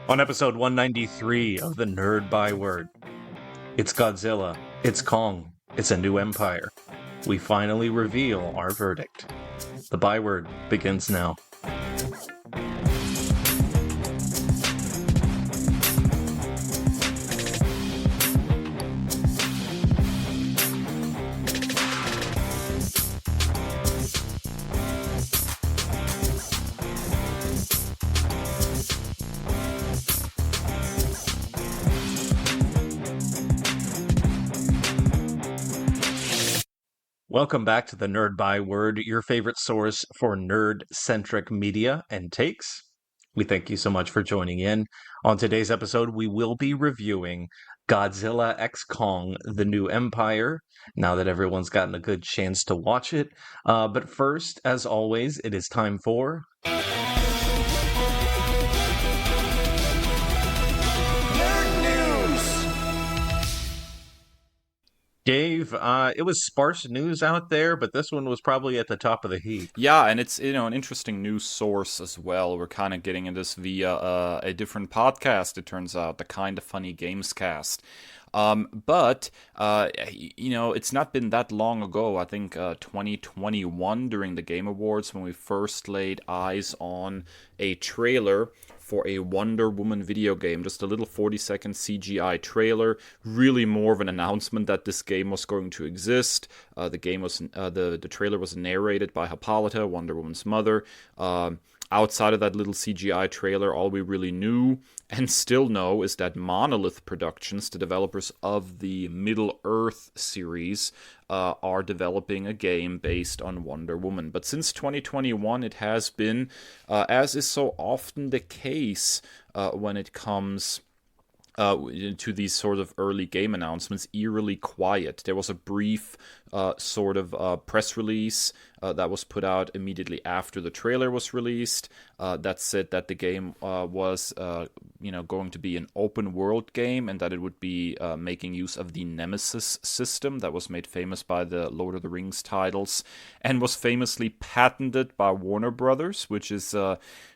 On episode 193 of the Nerd Byword, it's Godzilla, it's Kong, it's a new empire. We finally reveal our verdict. The Byword begins now. Welcome back to the Nerd Byword, your favorite source for nerd-centric media and takes. We thank you so much for joining in. On today's episode, we will be reviewing Godzilla X Kong, The New Empire, now that everyone's gotten a good chance to watch it. But first, as always, it is time for... Dave, it was sparse news out there, but this one was probably at the top of the heap. Yeah, and it's an interesting news source as well. We're kind of getting into this via a different podcast. It turns out, the Kind of Funny Games Cast. But it's not been that long ago. I think 2021 during the Game Awards when we first laid eyes on a trailer for a Wonder Woman video game. Just a little 40-second CGI trailer. Really more of an announcement that this game was going to exist. The trailer was narrated by Hippolyta, Wonder Woman's mother. Outside of that little CGI trailer, all we really knew and still know is that Monolith Productions, the developers of the Middle-earth series, are developing a game based on Wonder Woman. But since 2021, it has been, as is so often the case when it comes to these sort of early game announcements, eerily quiet. There was a brief press release that was put out immediately after the trailer was released that said that the game was going to be an open world game and that it would be making use of the Nemesis system that was made famous by the Lord of the Rings titles and was famously patented by Warner Brothers, which is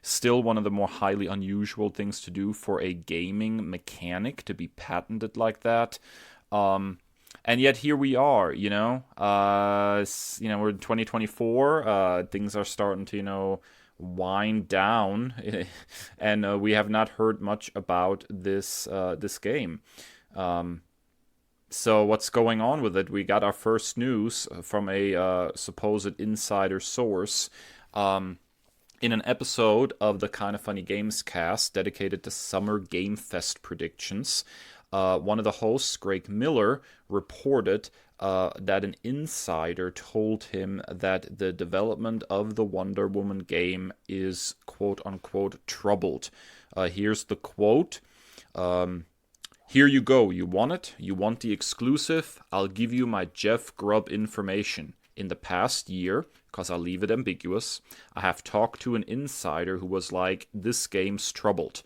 still one of the more highly unusual things to do for a gaming mechanic to be patented like that. And yet here we are, we're in 2024, things are starting to, wind down, and we have not heard much about this game. So what's going on with it? We got our first news from a supposed insider source. In an episode of the Kind of Funny Games cast dedicated to Summer Game Fest predictions, one of the hosts, Greg Miller, reported that an insider told him that the development of the Wonder Woman game is quote-unquote troubled. Here's the quote. Here you go. You want it? You want the exclusive? I'll give you my Jeff Grubb information. In the past year, because I'll leave it ambiguous, I have talked to an insider who was like, this game's troubled.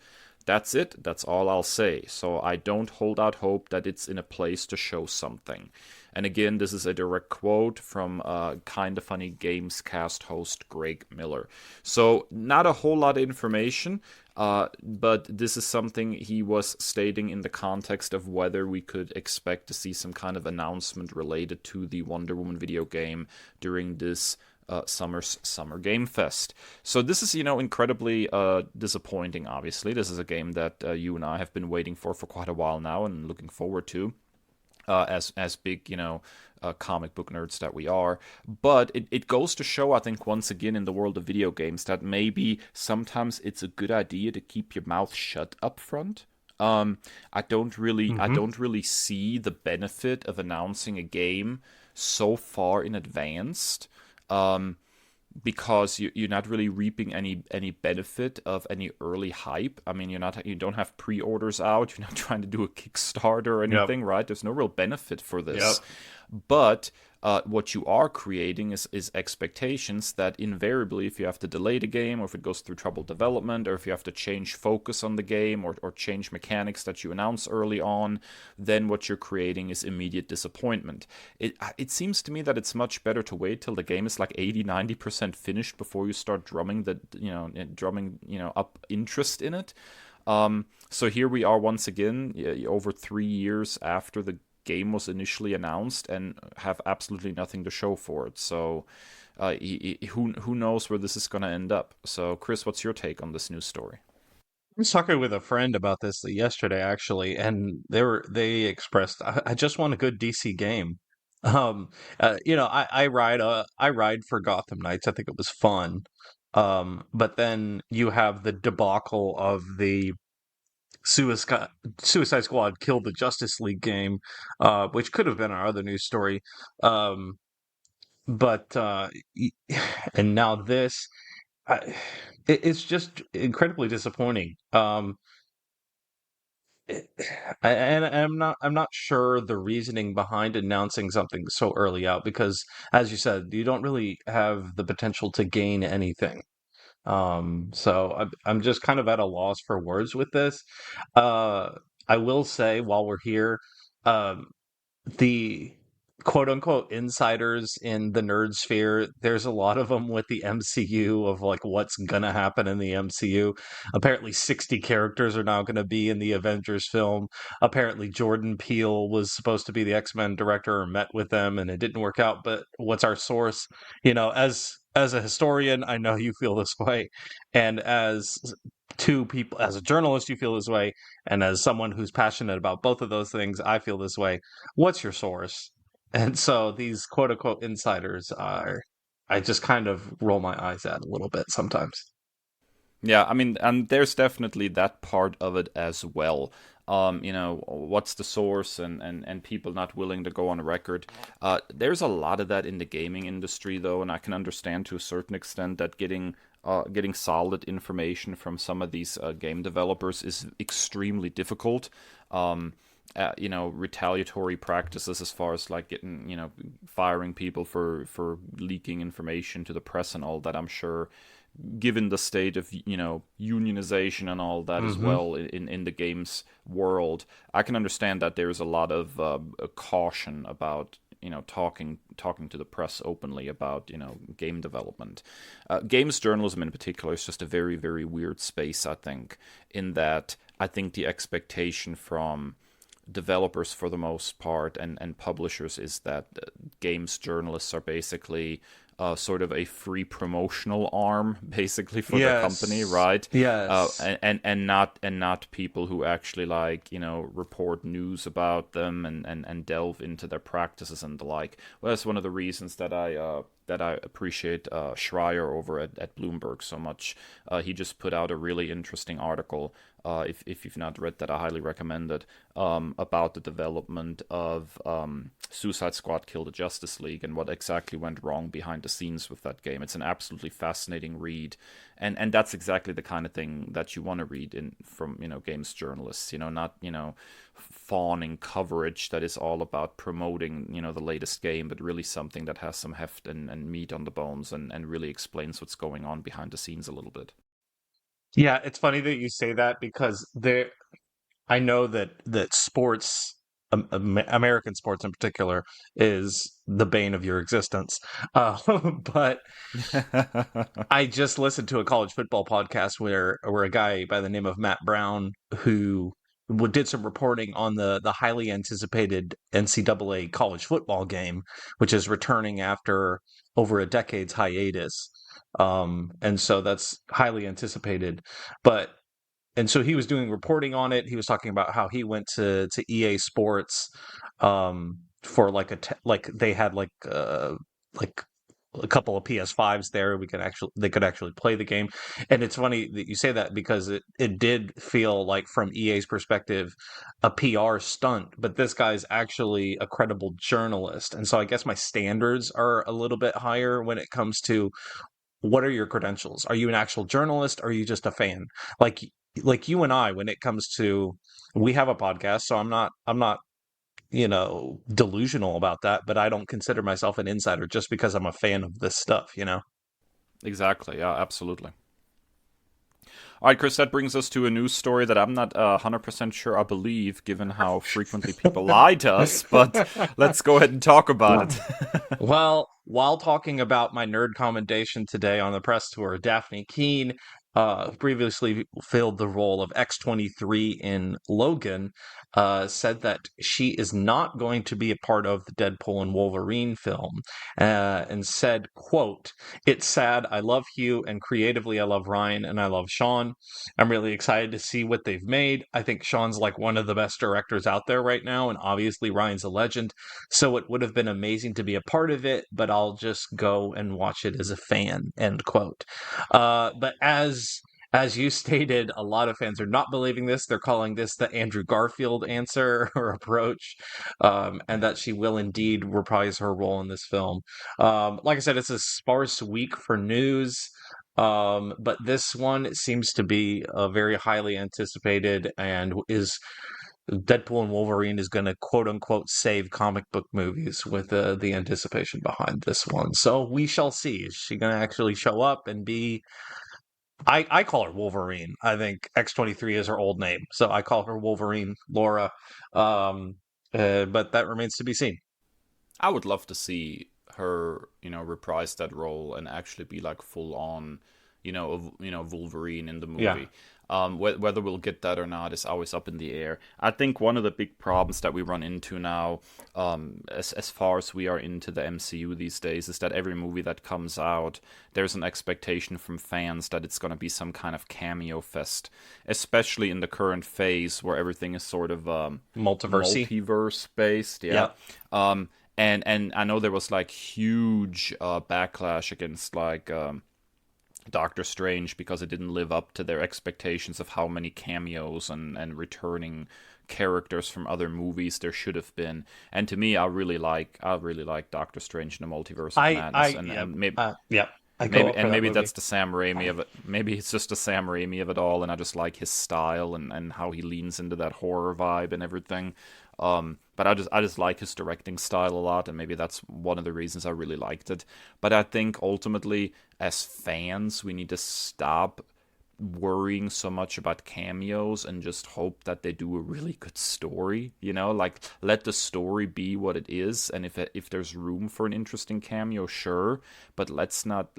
That's it. That's all I'll say. So I don't hold out hope that it's in a place to show something. And again, this is a direct quote from Kind of Funny Games cast host Greg Miller. So not a whole lot of information, but this is something he was stating in the context of whether we could expect to see some kind of announcement related to the Wonder Woman video game during this Summer Game Fest. So this is, incredibly disappointing, obviously. This is a game that you and I have been waiting for quite a while now and looking forward to as big, comic book nerds that we are. But it goes to show, I think, once again in the world of video games that maybe sometimes it's a good idea to keep your mouth shut up front. I don't really see the benefit of announcing a game so far in advance. Because you're not really reaping any benefit of any early hype. I mean, you don't have pre-orders out. You're not trying to do a Kickstarter or anything, right? There's no real benefit for this. But what you are creating is expectations that invariably, if you have to delay the game, or if it goes through troubled development, or if you have to change focus on the game, or change mechanics that you announce early on, then what you're creating is immediate disappointment. It seems to me that it's much better to wait till the game is like 80-90% finished before you start drumming up interest in it. So here we are once again, over 3 years after the game was initially announced, and have absolutely nothing to show for it. So who knows where this is going to end up? So Kris, what's your take on this news story? I was talking with a friend about this yesterday, actually, and they expressed, I just want a good DC game. Um, I ride for Gotham Knights. I think it was fun. But then you have the debacle of the Suicide Suicide Squad Kill the Justice League game, which could have been our other news story. Um, but and now this, I, it's just incredibly disappointing. It- and I'm not sure the reasoning behind announcing something so early out because, as you said, you don't really have the potential to gain anything. So I'm just kind of at a loss for words with this. Uh, I will say while we're here, um, the quote unquote insiders in the nerd sphere, there's a lot of them with the MCU of like what's gonna happen in the MCU. Apparently 60 characters are now gonna be in the Avengers film. Apparently Jordan Peele was supposed to be the X-Men director or met with them and it didn't work out, but what's our source? As a historian, I know you feel this way. And as two people as a journalist you feel this way, and as someone who's passionate about both of those things, I feel this way. What's your source? And so these quote unquote insiders are, I just kind of roll my eyes at a little bit sometimes. Yeah, I mean, and there's definitely that part of it as well. What's the source, and people not willing to go on record. There's a lot of that in the gaming industry, though, and I can understand to a certain extent that getting solid information from some of these game developers is extremely difficult. Retaliatory practices as far as like getting, firing people for leaking information to the press and all that. I'm sure, given the state of unionization and all that as Hmm. well in the games world, I can understand that there's a lot of caution about talking to the press openly about game development. Games journalism in particular is just a very, very weird space, I think, in that I think the expectation from developers for the most part and publishers is that games journalists are basically sort of a free promotional arm basically for the company, Yes. right? Yes. And not people who actually like report news about them and delve into their practices and the like. Well, that's one of the reasons that I appreciate Schreier over at Bloomberg so much. He just put out a really interesting article. If you've not read that, I highly recommend it. About the development of Suicide Squad Kill the Justice League and what exactly went wrong behind the scenes with that game. It's an absolutely fascinating read, and that's exactly the kind of thing that you want to read from games journalists. Not fawning coverage that is all about promoting the latest game, but really something that has some heft and meat on the bones and really explains what's going on behind the scenes a little bit. Yeah, it's funny that you say that because I know that sports, American sports in particular, is the bane of your existence. But I just listened to a college football podcast where a guy by the name of Matt Brown who did some reporting on the highly anticipated NCAA college football game, which is returning after over a decade's hiatus. And so that's highly anticipated. But and so he was doing reporting on it. He was talking about how he went to EA Sports for like like they had like a couple of PS5s there. They could actually play the game. And it's funny that you say that because it did feel like from EA's perspective a PR stunt, but this guy's actually a credible journalist. And so I guess my standards are a little bit higher when it comes to what are your credentials? Are you an actual journalist? Or are you just a fan? Like like you and I, when it comes to we have a podcast, so I'm not delusional about that, but I don't consider myself an insider just because I'm a fan of this stuff. Exactly. Yeah, absolutely. All right, Kris, that brings us to a news story that I'm not 100% sure I believe, given how frequently people lie to us, but let's go ahead and talk about it. Well, while talking about my nerd commendation today on the press tour, Daphne Keene who previously filled the role of X-23 in Logan, said that she is not going to be a part of the Deadpool and Wolverine film, and said, quote, "It's sad. I love Hugh, and creatively I love Ryan, and I love Sean. I'm really excited to see what they've made. I think Sean's like one of the best directors out there right now, and obviously Ryan's a legend, so it would have been amazing to be a part of it, but I'll just go and watch it as a fan," end quote. But as you stated, a lot of fans are not believing this. They're calling this the Andrew Garfield answer or approach, and that she will indeed reprise her role in this film. Like I said, it's a sparse week for news. But this one seems to be very highly anticipated, and is Deadpool and Wolverine is going to quote unquote save comic book movies with the anticipation behind this one. So we shall see. Is she going to actually show up and be? I call her Wolverine. I think X-23 is her old name, so I call her Wolverine, Laura. Um, but that remains to be seen. I would love to see her, reprise that role and actually be like full on, Wolverine in the Yeah. movie. Whether we'll get that or not is always up in the air. I think one of the big problems that we run into now, as far as we are into the MCU these days, is that every movie that comes out, there's an expectation from fans that it's going to be some kind of cameo fest, especially in the current phase where everything is sort of Multiversey. multiverse based. Yeah. Yeah. And I know there was like huge backlash against like Doctor Strange because it didn't live up to their expectations of how many cameos and returning characters from other movies there should have been. And to me, I really like Doctor Strange in the Multiverse of Madness, yeah, and maybe. yeah. I go Maybe up for and that maybe movie. that's the Sam Raimi of it. Maybe it's just the Sam Raimi of it all, and I just like his style and how he leans into that horror vibe and everything. But I just like his directing style a lot, and maybe that's one of the reasons I really liked it. But I think ultimately, as fans, we need to stop worrying so much about cameos and just hope that they do a really good story. Like let the story be what it is, and if there's room for an interesting cameo, sure, but let's not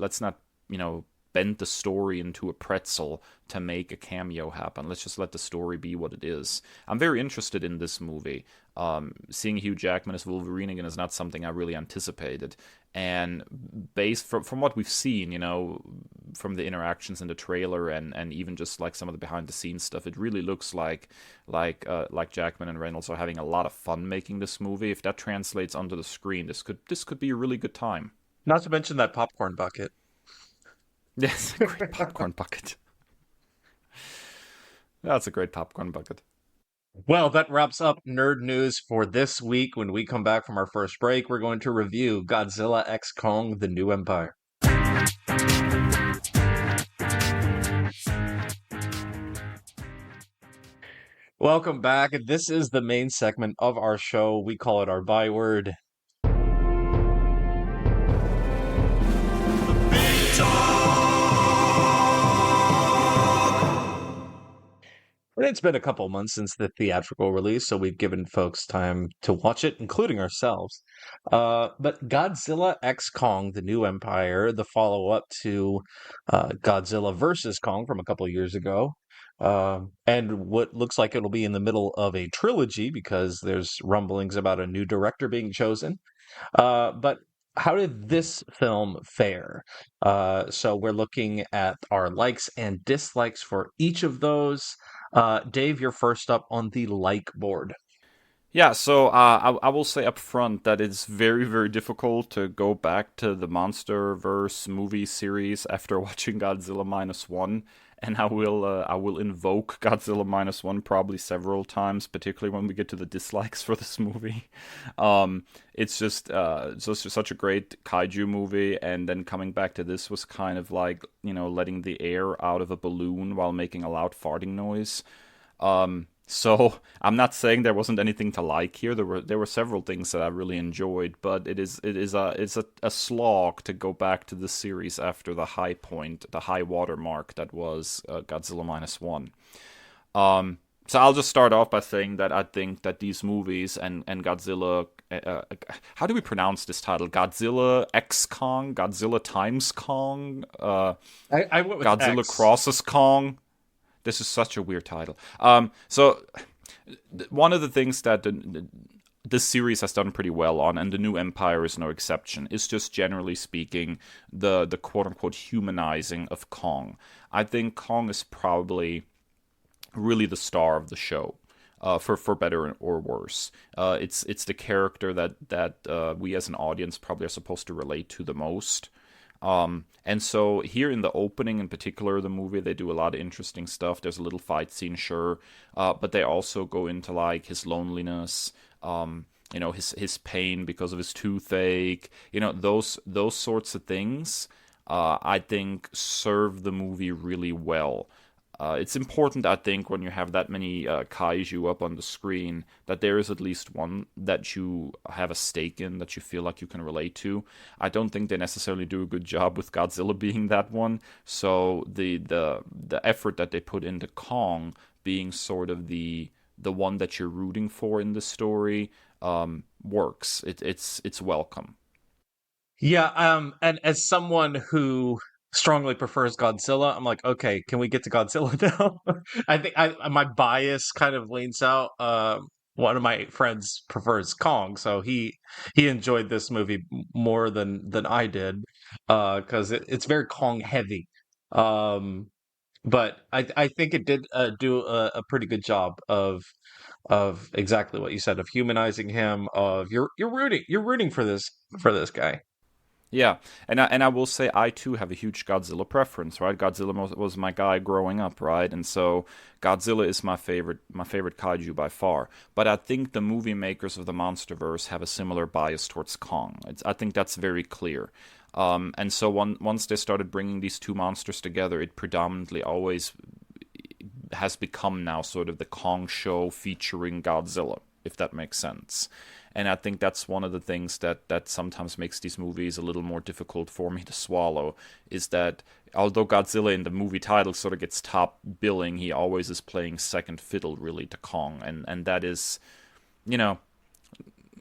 bend the story into a pretzel to make a cameo happen. Let's just let the story be what it is. I'm very interested in this movie. Seeing Hugh Jackman as Wolverine again is not something I really anticipated. And based from what we've seen, from the interactions in the trailer and even just like some of the behind the scenes stuff, it really looks like Jackman and Reynolds are having a lot of fun making this movie. If that translates onto the screen, this could be a really good time. Not to mention that popcorn bucket. Yes, a great popcorn bucket. That's a great popcorn bucket. Well, that wraps up nerd news for this week. When we come back from our first break, we're going to review Godzilla X Kong: The New Empire. Welcome back. This is the main segment of our show. We call it our byword. And it's been a couple months since the theatrical release, so we've given folks time to watch it, including ourselves. But Godzilla X Kong: The New Empire, the follow-up to Godzilla versus Kong from a couple of years ago, and what looks like it'll be in the middle of a trilogy because there's rumblings about a new director being chosen. But how did this film fare? So we're looking at our likes and dislikes for each of those. Dave, you're first up on the like board. Yeah, so I will say up front that it's very, very difficult to go back to the Monsterverse movie series after watching Godzilla minus one, and I will invoke Godzilla minus one probably several times, particularly when we get to the dislikes for this movie. It's just such a great kaiju movie, and then coming back to this was kind of like letting the air out of a balloon while making a loud farting noise. So I'm not saying there wasn't anything to like here. There were several things that I really enjoyed, but it's a slog to go back to the series after the high point, the high water mark that was Godzilla minus one. So I'll just start off by saying that I think that these movies and Godzilla, how do we pronounce this title? Godzilla X Kong, Godzilla times Kong, I went with Godzilla X. crosses Kong. This is such a weird title. So one of the things that this series has done pretty well on, and the new Empire is no exception, is just generally speaking the quote unquote humanizing of Kong. I think Kong is probably really the star of the show, for better or worse. It's the character that we as an audience probably are supposed to relate to the most. And so here in the opening, in particular, of the movie, they do a lot of interesting stuff. There's a little fight scene, sure, but they also go into like his loneliness, his pain because of his toothache, those sorts of things. I think serve the movie really well. It's important, I think, when you have that many kaiju up on the screen, that there is at least one that you have a stake in, that you feel like you can relate to. I don't think they necessarily do a good job with Godzilla being that one. So the effort that they put into Kong being sort of the one that you're rooting for in the story works. It's welcome. Yeah, and as someone who strongly prefers Godzilla, I'm like, okay, can we get to Godzilla now? I think my bias kind of leans out. One of my friends prefers Kong, so he enjoyed this movie more than I did, because it's very Kong heavy. Um, but I think it did do a pretty good job of exactly what you said, of humanizing him. Of you're rooting for this guy. Yeah, and I will say I too have a huge Godzilla preference, right? Godzilla was my guy growing up, right? And so Godzilla is my favorite kaiju by far. But I think the movie makers of the Monsterverse have a similar bias towards Kong. I think that's very clear. And so once they started bringing these two monsters together, it predominantly always has become now sort of the Kong show featuring Godzilla, if that makes sense. And I think that's one of the things that sometimes makes these movies a little more difficult for me to swallow, is that although Godzilla in the movie title sort of gets top billing, he always is playing second fiddle really to Kong. And that is, you know,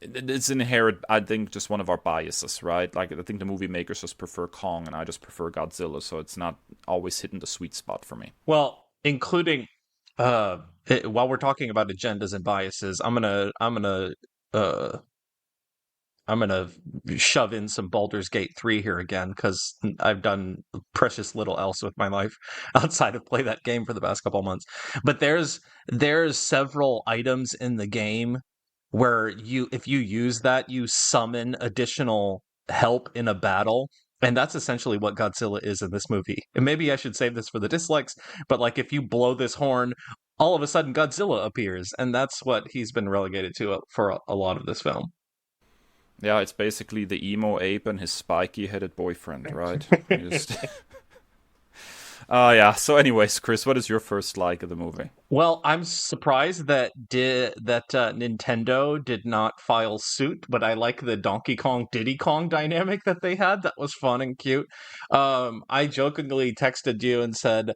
it's inherent, I think, just one of our biases, right? Like, I think the movie makers just prefer Kong and I just prefer Godzilla, so it's not always hitting the sweet spot for me. Well, including while we're talking about agendas and biases, uh I'm gonna shove in some Baldur's Gate 3 here again, because I've done precious little else with my life outside of play that game for the past couple of months. But there's several items in the game where if you use that, you summon additional help in a battle. And that's essentially what Godzilla is in this movie. And maybe I should save this for the dislikes, but like, if you blow this horn, all of a sudden Godzilla appears, and that's what he's been relegated to for a lot of this film. Yeah, it's basically the emo ape and his spiky-headed boyfriend, right? You just... yeah. So, anyways, Chris, what is your first like of the movie? Well, I'm surprised that Nintendo did not file suit, but I like the Donkey Kong Diddy Kong dynamic that they had. That was fun and cute. I jokingly texted you and said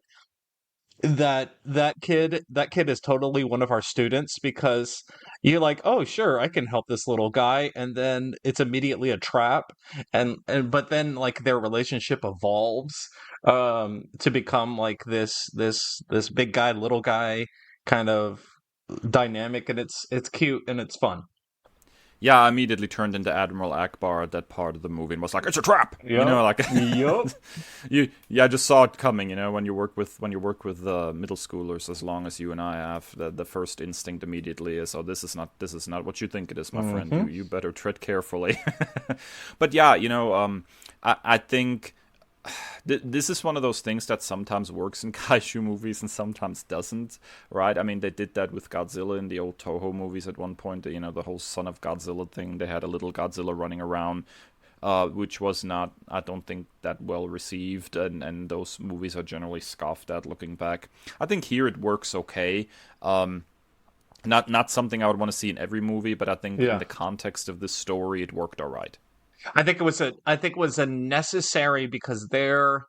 that kid is totally one of our students, because you're like, oh sure, I can help this little guy, and then it's immediately a trap, and but then like their relationship evolves to become like this big guy little guy kind of dynamic, and it's cute and it's fun. Yeah, I immediately turned into Admiral Akbar at that part of the movie and was like, "It's a trap," Yep. like Yep. I just saw it coming. When you work with middle schoolers, as long as you and I have, the first instinct immediately is, "Oh, this is not what you think it is, my friend. Hmm. You better tread carefully." But yeah, I think this is one of those things that sometimes works in kaiju movies and sometimes doesn't, right? I mean, they did that with Godzilla in the old Toho movies at one point. The whole Son of Godzilla thing. They had a little Godzilla running around, which was not, I don't think, that well received, and those movies are generally scoffed at looking back. I think here it works okay. Not something I would want to see in every movie, but I think in Yeah. the context of this story, it worked all right. I think it was a necessary, because it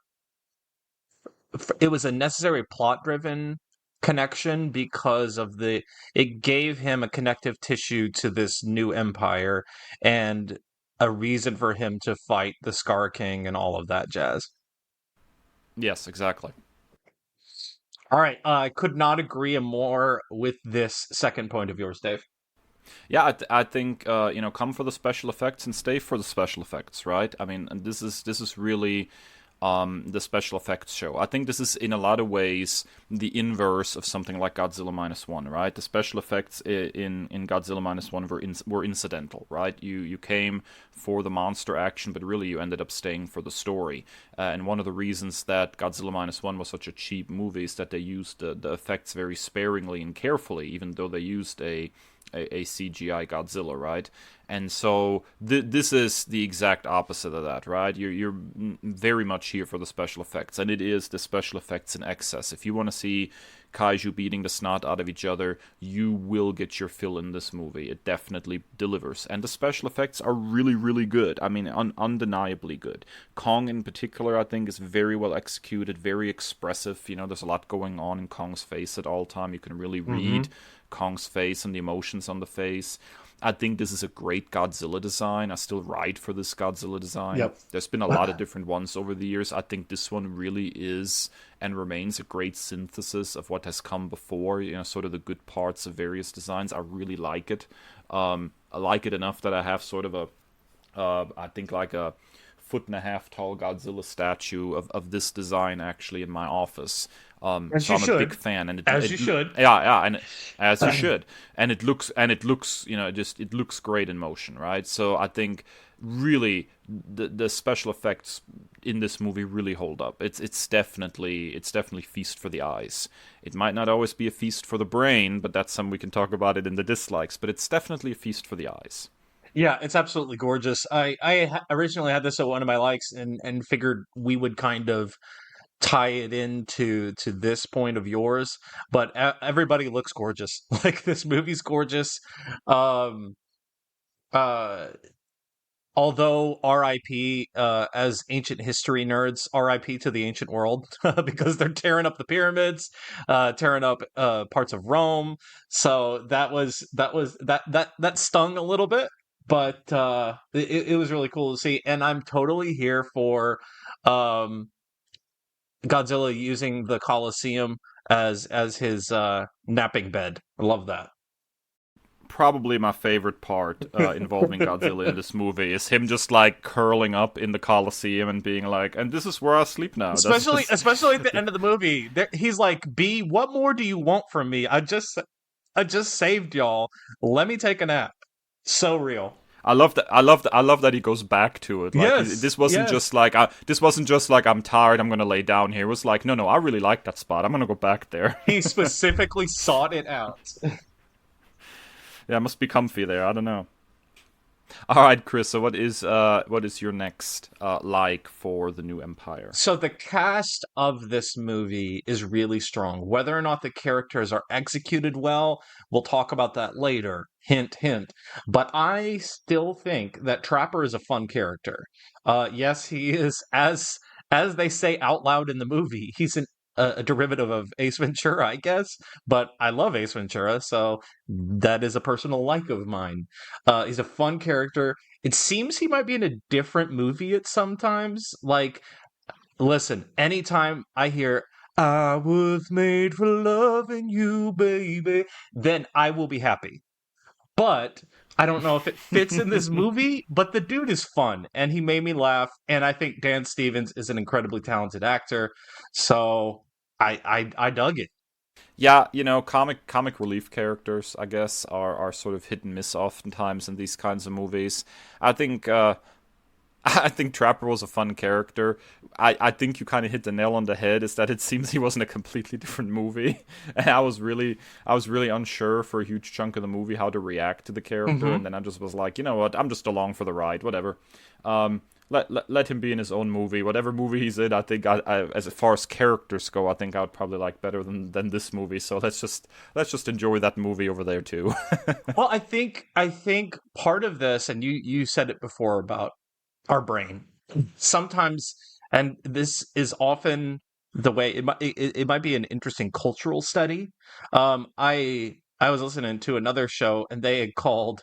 was a necessary plot driven connection because of it gave him a connective tissue to this new empire and a reason for him to fight the Scar King and all of that jazz. Yes, exactly. All right, I could not agree more with this second point of yours, Dave. Yeah, I think come for the special effects and stay for the special effects, right? I mean, and this is really the special effects show. I think this is in a lot of ways the inverse of something like Godzilla minus one, right? The special effects in Godzilla minus one were incidental, right? You came for the monster action, but really you ended up staying for the story. And one of the reasons that Godzilla minus one was such a cheap movie is that they used the effects very sparingly and carefully, even though they used a CGI Godzilla, right? And so this is the exact opposite of that, right? You're very much here for the special effects, and it is the special effects in excess. If you want to see kaiju beating the snot out of each other, you will get your fill in this movie. It definitely delivers, and the special effects are really, really good. I mean, undeniably good. Kong in particular, I think, is very well executed, very expressive. There's a lot going on in Kong's face at all time. You can really read Kong's face and the emotions on the face. I think this is a great Godzilla design. I still ride for this Godzilla design. Yep. There's been a lot of different ones over the years. I think this one really is and remains a great synthesis of what has come before, sort of the good parts of various designs. I really like it. I like it enough that I have sort of I think like a 1.5 foot tall Godzilla statue of this design actually in my office. As So you I'm a should. big fan, and As you should. yeah, and as you should, and it looks, it looks great in motion, right? So I think really the special effects in this movie really hold up. It's definitely feast for the eyes. It might not always be a feast for the brain, but that's something we can talk about it in the dislikes. But it's definitely a feast for the eyes. Yeah, it's absolutely gorgeous. Originally had this at one of my likes and figured we would kind of tie it into to this point of yours, but everybody looks gorgeous. Like this movie's gorgeous. Um uh Although RIP, as ancient history nerds, RIP to the ancient world because they're tearing up the pyramids, tearing up parts of Rome. So that stung a little bit, but it was really cool to see. And I'm totally here for um, Godzilla using the Colosseum as his napping bed. I love that. Probably my favorite part involving Godzilla in this movie is him just like curling up in the Coliseum and being like, "And this is where I sleep now." Especially at the end of the movie, he's like, "B, what more do you want from me? I just saved y'all. Let me take a nap." So real. I love that. I love that he goes back to it. Like Yes. this wasn't Yes. just like this wasn't just like I'm tired. I'm gonna lay down here. It was like no, I really like that spot. I'm gonna go back there. He specifically sought it out. Yeah, it must be comfy there. I don't know. All right, Chris. So what is your next like for the new Empire? So the cast of this movie is really strong. Whether or not the characters are executed well, we'll talk about that later. Hint, hint. But I still think that Trapper is a fun character. Yes, he is as they say out loud in the movie. He's a derivative of Ace Ventura, I guess. But I love Ace Ventura, so that is a personal like of mine. He's a fun character. It seems he might be in a different movie at sometimes. Like, listen, anytime I hear "I was made for loving you, baby," then I will be happy. But I don't know if it fits in this movie, but the dude is fun and he made me laugh. And I think Dan Stevens is an incredibly talented actor. So I dug it. Yeah, comic relief characters, I guess, are sort of hit and miss oftentimes in these kinds of movies. I think I think Trapper was a fun character. I think you kind of hit the nail on the head. Is that it seems he was in a completely different movie, and I was really unsure for a huge chunk of the movie how to react to the character, Hmm. and then I just was like, you know what, I'm just along for the ride, whatever. Let him be in his own movie, whatever movie he's in. I think as far as characters go, I think I would probably like better than this movie. So let's just enjoy that movie over there too. Well, I think part of this, and you said it before about our brain, sometimes, and this is often the way it might be an interesting cultural study. I was listening to another show and they had called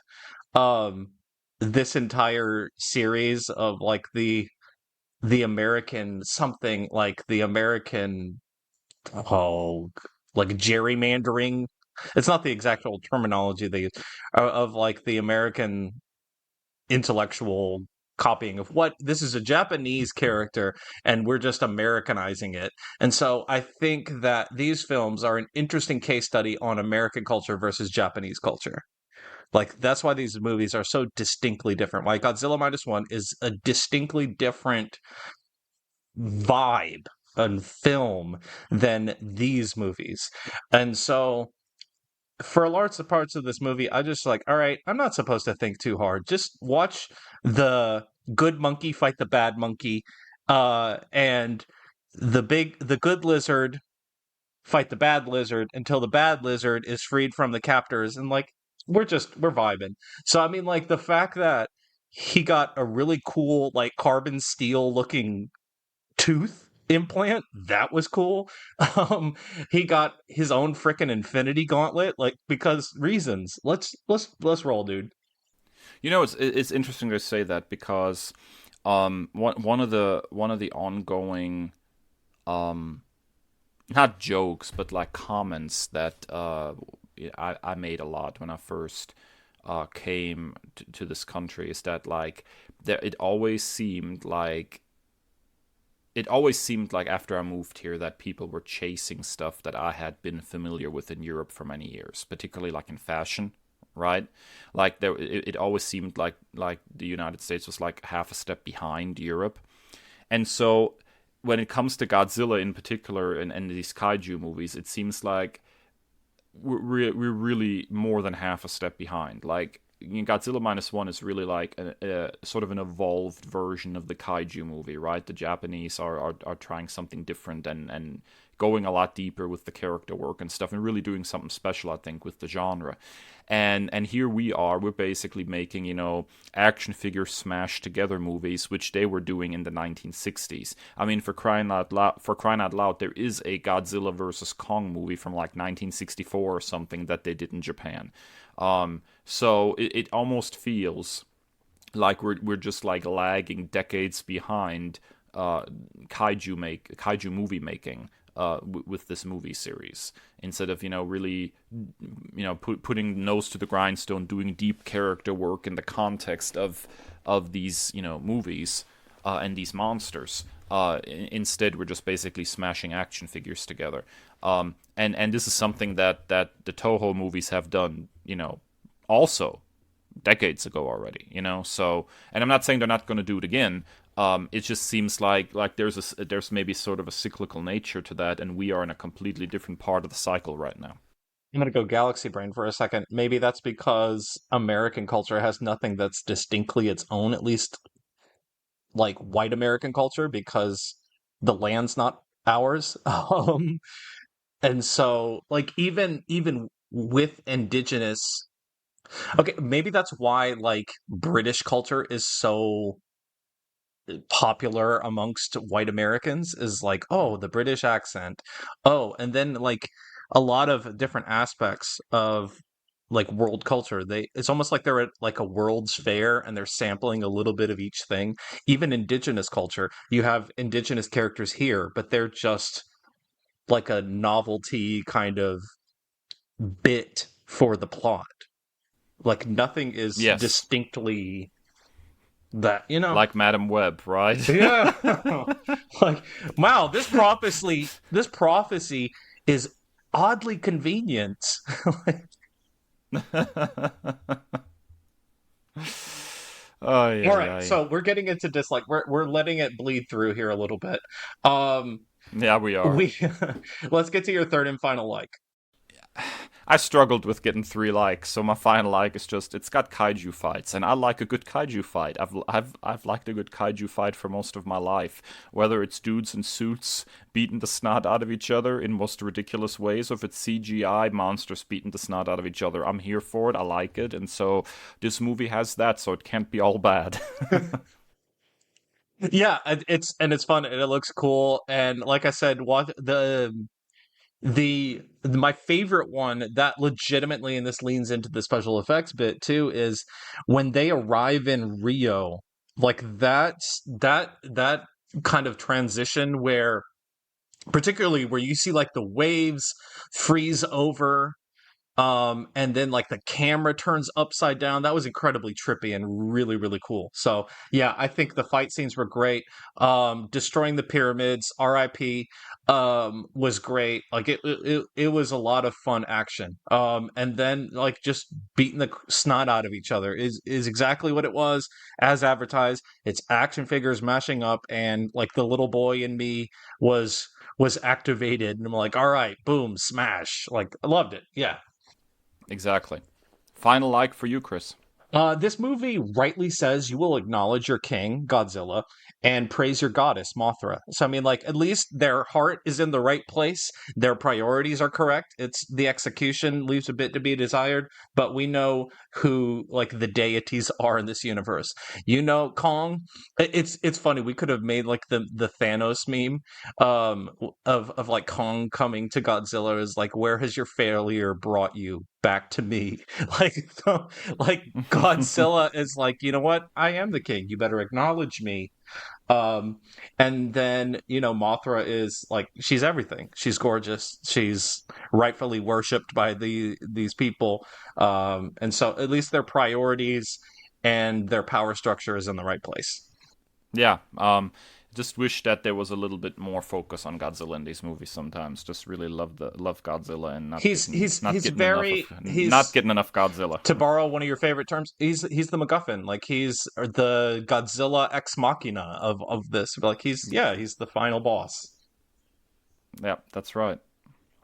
um this entire series of like the American something like the American oh like gerrymandering. It's not the exact terminology they use of like the American intellectual copying of what this is a Japanese character and we're just Americanizing it. And so I think that these films are an interesting case study on American culture versus Japanese culture. Like that's why these movies are so distinctly different. Like Godzilla Minus One is a distinctly different vibe and film than these movies. And so for large parts of this movie, I just like, all right, I'm not supposed to think too hard. Just watch the good monkey fight the bad monkey, and the good lizard fight the bad lizard until the bad lizard is freed from the captors, and like we're vibing. So I mean, like the fact that he got a really cool like carbon steel looking tooth implant that was cool. um he got his own freaking infinity gauntlet like because reasons. Let's roll, dude. It's interesting to say that because one of the ongoing um not jokes but like comments that I made a lot when I first came to this country is that like there it always seemed like after I moved here that people were chasing stuff that I had been familiar with in Europe for many years, particularly like in fashion, right? Like it always seemed like the United States was like half a step behind Europe, and so when it comes to Godzilla in particular and these kaiju movies, it seems like we're really more than half a step behind. Like Godzilla minus one is really like a sort of an evolved version of the kaiju movie, right? The Japanese are trying something different and going a lot deeper with the character work and stuff, and really doing something special, I think, with the genre. And here we're basically making, action figure smash together movies, which they were doing in the 1960s. I mean, for crying out loud, there is a Godzilla versus Kong movie from like 1964 or something that they did in Japan. So it almost feels like we're just like lagging decades behind kaiju movie making with this movie series, instead of really putting nose to the grindstone, doing deep character work in the context of these movies and these monsters. Instead, we're just basically smashing action figures together. And this is something that the Toho movies have done, also decades ago already. So, and I'm not saying they're not going to do it again. It just seems like there's maybe sort of a cyclical nature to that, and we are in a completely different part of the cycle right now. I'm gonna go galaxy brain for a second. Maybe that's because American culture has nothing that's distinctly its own, at least like white American culture, because the land's not ours. And so like even with indigenous, okay, maybe that's why like British culture is so popular amongst white Americans, is like, oh, the British accent. Oh, and then like a lot of different aspects of like world culture. It's almost like they're at like a World's Fair and they're sampling a little bit of each thing. Even indigenous culture, you have indigenous characters here, but they're just like a novelty kind of bit for the plot. Like nothing is Yes, distinctly that, like Madam Web, right? Yeah. Like, wow, this prophecy is oddly convenient. Oh All yeah, right, yeah, so we're getting into dislike. We're letting it bleed through here a little bit. Um yeah. We are. we let's get to your third and final like. I struggled with getting 3 likes, so my final like is just it's got kaiju fights, and I like a good kaiju fight. I've liked a good kaiju fight for most of my life, whether it's dudes in suits beating the snot out of each other in most ridiculous ways, or if it's CGI monsters beating the snot out of each other. I'm here for it. I like it, and so this movie has that, so it can't be all bad. Yeah, it's fun and it looks cool. And like I said, what my favorite one that legitimately, and this leans into the special effects bit too, is when they arrive in Rio. Like that kind of transition where, particularly where you see like the waves freeze over, and then like the camera turns upside down. That was incredibly trippy and really, really cool. So yeah, I think the fight scenes were great. Destroying the pyramids, RIP, was great. Like it was a lot of fun action. And then like just beating the snot out of each other is exactly what it was, as advertised. It's action figures mashing up, and like the little boy in me was activated, and I'm like, all right, boom, smash. Like I loved it. Yeah. Exactly. Final like for you, Chris. This movie rightly says you will acknowledge your king, Godzilla, and praise your goddess, Mothra. So, I mean, like, at least their heart is in the right place. Their priorities are correct. It's the execution leaves a bit to be desired, but we know who, like, the deities are in this universe. You know, Kong. It's funny. We could have made like the Thanos meme, of like Kong coming to Godzilla is like, where has your failure brought you? Back to me. Like, so, like Godzilla is like, you know what? I am the king. You better acknowledge me. Um, and then, Mothra is like, she's everything. She's gorgeous. She's rightfully worshipped by these people. And so at least their priorities and their power structure is in the right place. Yeah, just wish that there was a little bit more focus on Godzilla in these movies sometimes. Just really love Godzilla and He's he's not he's getting enough of very he's Godzilla. to borrow one of your favorite terms, he's the MacGuffin. Like he's the Godzilla ex machina of this. Like he's the final boss. Yeah, that's right.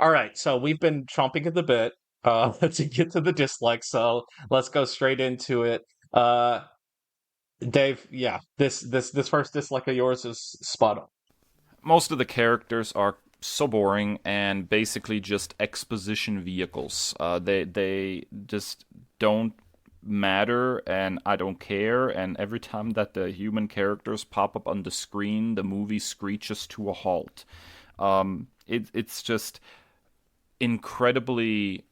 All right, so we've been chomping at the bit to get to the dislikes, so let's go straight into it. Uh, Dave, yeah, this first dislike of yours is spot on. Most of the characters are so boring and basically just exposition vehicles. They just don't matter, and I don't care. And every time that the human characters pop up on the screen, the movie screeches to a halt. It's just incredibly.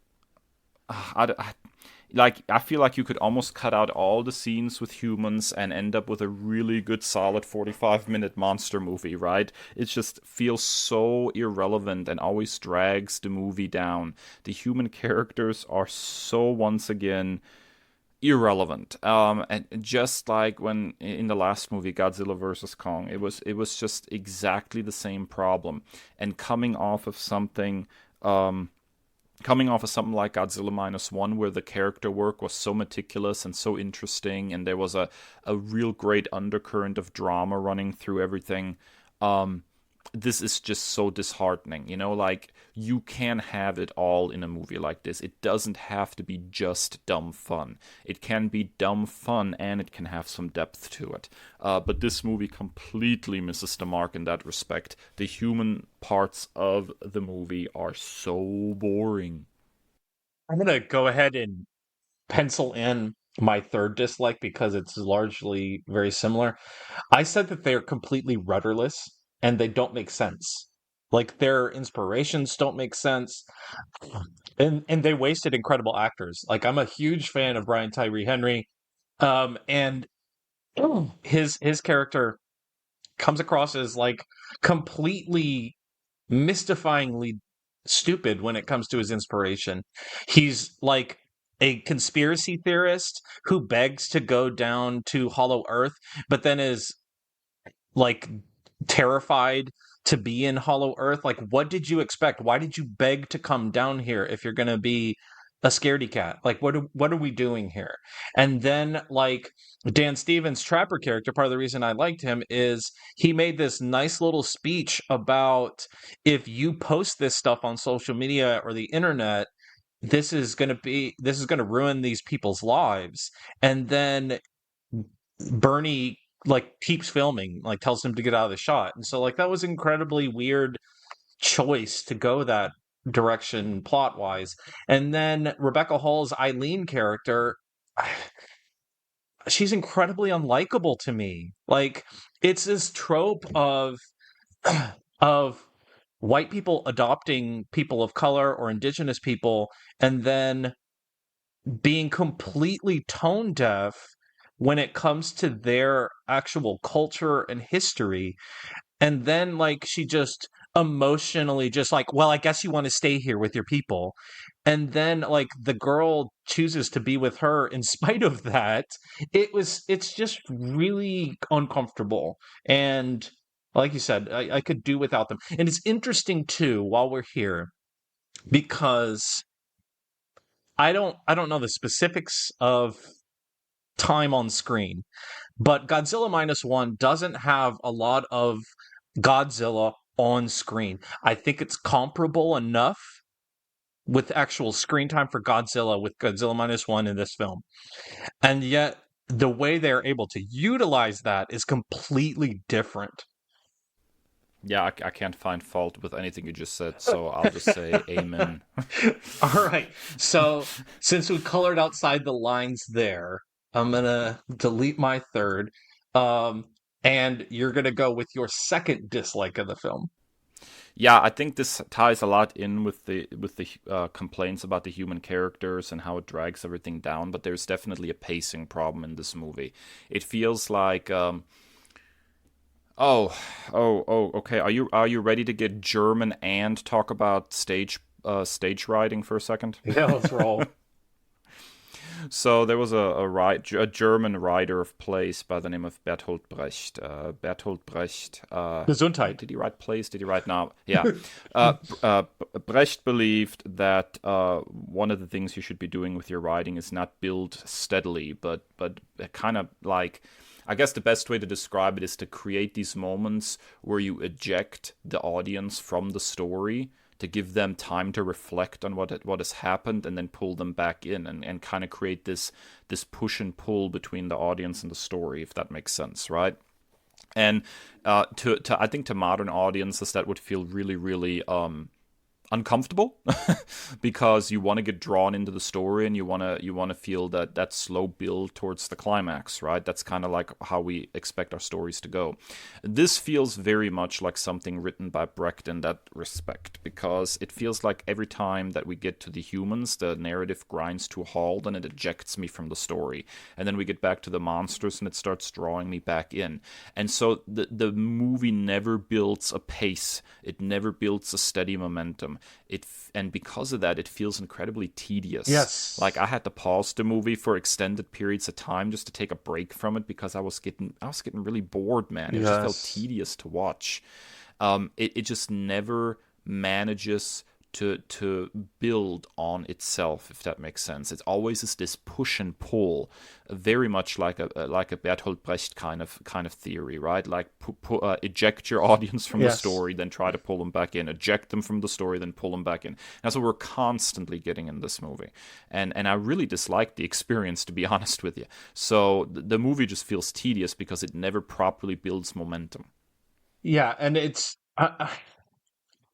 Like I feel like you could almost cut out all the scenes with humans and end up with a really good solid 45-minute monster movie, right? It just feels so irrelevant and always drags the movie down. The human characters are so once again irrelevant. And just like when in the last movie Godzilla versus Kong, it was just exactly the same problem. And coming off of something like Godzilla Minus One, where the character work was so meticulous and so interesting, and there was a real great undercurrent of drama running through everything. This is just so disheartening. Like you can have it all in a movie like this. It doesn't have to be just dumb fun. It can be dumb fun and it can have some depth to it. But this movie completely misses the mark in that respect. The human parts of the movie are so boring. I'm gonna go ahead and pencil in my third dislike because it's largely very similar. I said that they're completely rudderless and they don't make sense. Like their inspirations don't make sense, and they wasted incredible actors. Like I'm a huge fan of Brian Tyree Henry, and his character comes across as like completely mystifyingly stupid when it comes to his inspiration. He's like a conspiracy theorist who begs to go down to Hollow Earth, but then is like terrified to be in Hollow Earth. Like, what did you expect? Why did you beg to come down here if you're going to be a scaredy cat? Like, what are we doing here? And then, like, Dan Stevens' Trapper character, part of the reason I liked him is he made this nice little speech about if you post this stuff on social media or the internet, this is going to ruin these people's lives. And then Bernie like keeps filming, like tells him to get out of the shot. And so like that was incredibly weird choice to go that direction plot wise. And then Rebecca Hall's Eileen character, she's incredibly unlikable to me. Like, it's this trope of of white people adopting people of color or indigenous people and then being completely tone deaf when it comes to their actual culture and history. And then, like, she just emotionally just like, well, I guess you want to stay here with your people. And then, like, the girl chooses to be with her in spite of that. It's just really uncomfortable. And like you said, I could do without them. And it's interesting too, while we're here, because I don't know the specifics of time on screen, but Godzilla minus one doesn't have a lot of Godzilla on screen. I think it's comparable enough with actual screen time for Godzilla with Godzilla minus one in this film. And yet the way they're able to utilize that is completely different. Yeah, I can't find fault with anything you just said, so I'll just say amen. All right. So since we colored outside the lines there, I'm gonna delete my third. Um, and you're gonna go with your second dislike of the film. Yeah, I think this ties a lot in with the complaints about the human characters and how it drags everything down. But there's definitely a pacing problem in this movie. It feels like okay. Are you ready to get German and talk about stage writing for a second? Yeah, let's roll. So there was a German writer of plays by the name of Bertolt Brecht. Bertolt Brecht. Gesundheit. Did he write plays? Did he write now? Yeah. Brecht believed that one of the things you should be doing with your writing is not build steadily, but kind of like, I guess the best way to describe it is to create these moments where you eject the audience from the story to give them time to reflect on what has happened and then pull them back in and kind of create this push and pull between the audience and the story, if that makes sense, right? And to I think to modern audiences that would feel really, really uncomfortable because you want to get drawn into the story and you want to feel that slow build towards the climax, right? That's kind of like how we expect our stories to go. This feels very much like something written by Brecht in that respect, because it feels like every time that we get to the humans, the narrative grinds to a halt and it ejects me from the story, and then we get back to the monsters and it starts drawing me back in. And so the movie never builds a pace, it never builds a steady momentum. And because of that, it feels incredibly tedious. Yes. Like I had to pause the movie for extended periods of time just to take a break from it because I was getting really bored, man. It just felt tedious to watch. It just never manages to build on itself, if that makes sense. It always is this push and pull, very much like a Bertolt Brecht kind of theory, right? Like eject your audience from the story, then try to pull them back in. Eject them from the story, then pull them back in. That's what we're constantly getting in this movie, and I really dislike the experience, to be honest with you. So the movie just feels tedious because it never properly builds momentum. Yeah, and it's.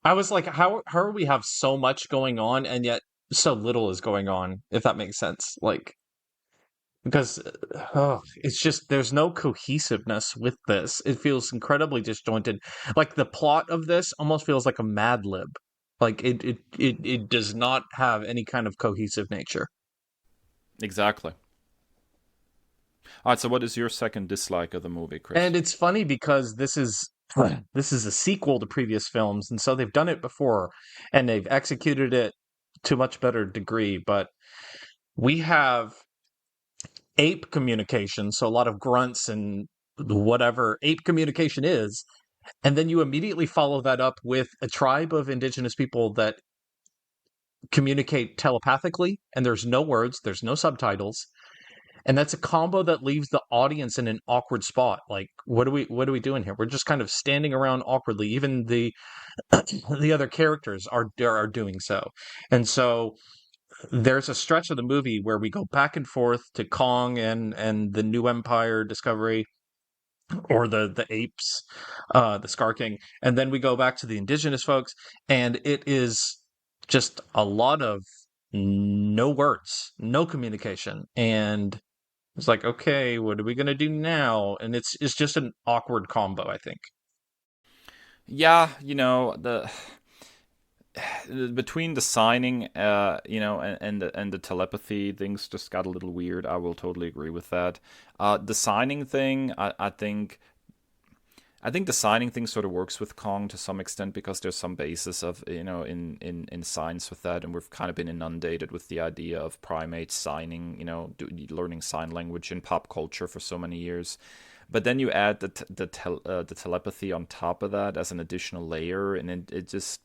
I was like, how we have so much going on and yet so little is going on, if that makes sense. Like, because it's just there's no cohesiveness with this. It feels incredibly disjointed. Like the plot of this almost feels like a Mad Lib. Like it does not have any kind of cohesive nature. Exactly. All right, so what is your second dislike of the movie, Kris? And it's funny because this is a sequel to previous films, and so they've done it before, and they've executed it to a much better degree. But we have ape communication, so a lot of grunts and whatever ape communication is, and then you immediately follow that up with a tribe of indigenous people that communicate telepathically, and there's no words, there's no subtitles. And that's a combo that leaves the audience in an awkward spot. Like, what are we doing here? We're just kind of standing around awkwardly. Even the the other characters are doing so. And so there's a stretch of the movie where we go back and forth to Kong and the New Empire discovery, or the apes, the Scar King, and then we go back to the indigenous folks, and it is just a lot of no words, no communication, and It's like, okay, what are we gonna do now? And it's just an awkward combo, I think. Yeah, the between the signing, and the telepathy, things just got a little weird. I will totally agree with that. The signing thing, I think the signing thing sort of works with Kong to some extent because there's some basis of in science with that, and we've kind of been inundated with the idea of primates signing, learning sign language in pop culture for so many years. But then you add the telepathy on top of that as an additional layer, and it just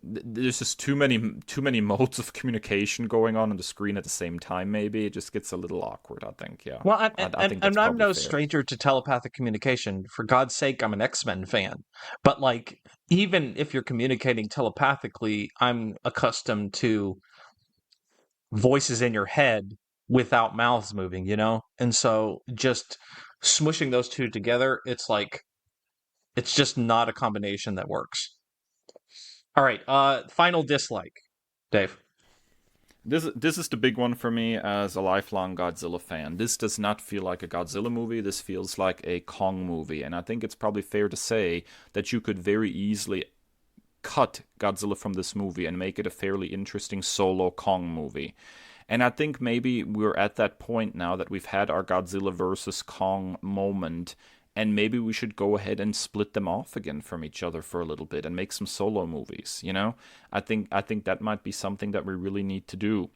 there's just too many modes of communication going on the screen at the same time. Maybe it just gets a little awkward. I think, yeah, Well, I think that's I'm probably no fair. stranger to telepathic communication. For God's sake, I'm an X-Men fan. But like, even if you're communicating telepathically, I'm accustomed to voices in your head without mouths moving, you know? And so just smushing those two together, it's like it's just not a combination that works. All right, final dislike, Dave. This is the big one for me as a lifelong Godzilla fan. This does not feel like a Godzilla movie. This feels like a Kong movie, and I think it's probably fair to say that you could very easily cut Godzilla from this movie and make it a fairly interesting solo Kong movie. And I think maybe we're at that point now that we've had our Godzilla versus Kong moment, and maybe we should go ahead and split them off again from each other for a little bit and make some solo movies. I think that might be something that we really need to do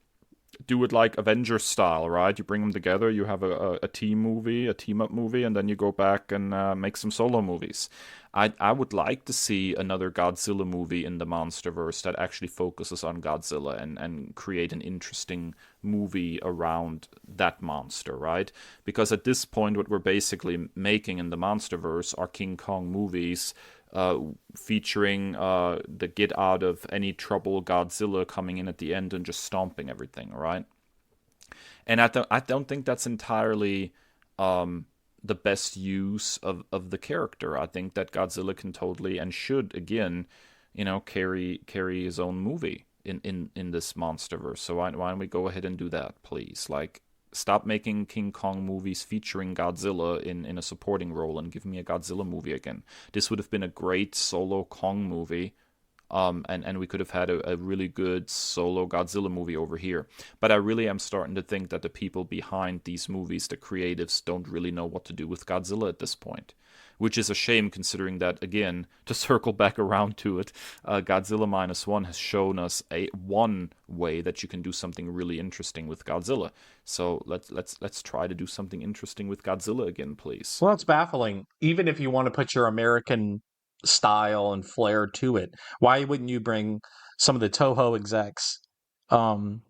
it like Avengers style, right? You bring them together, you have a team movie, a team up movie, and then you go back and make some solo movies. I would like to see another Godzilla movie in the Monsterverse that actually focuses on Godzilla and create an interesting movie around that monster, right? Because at this point, what we're basically making in the Monsterverse are King Kong movies uh, featuring the get out of any trouble Godzilla coming in at the end and just stomping everything, right? And I don't think that's entirely the best use of the character. I think that Godzilla can totally and should again, carry his own movie in this MonsterVerse. So why don't we go ahead and do that, please? Like, stop making King Kong movies featuring Godzilla in a supporting role and give me a Godzilla movie again. This would have been a great solo Kong movie, and we could have had a really good solo Godzilla movie over here. But I really am starting to think that the people behind these movies, the creatives, don't really know what to do with Godzilla at this point. Which is a shame considering that, again, to circle back around to it, Godzilla Minus One has shown us one way that you can do something really interesting with Godzilla. So let's try to do something interesting with Godzilla again, please. Well, it's baffling. Even if you want to put your American style and flair to it, why wouldn't you bring some of the Toho execs um,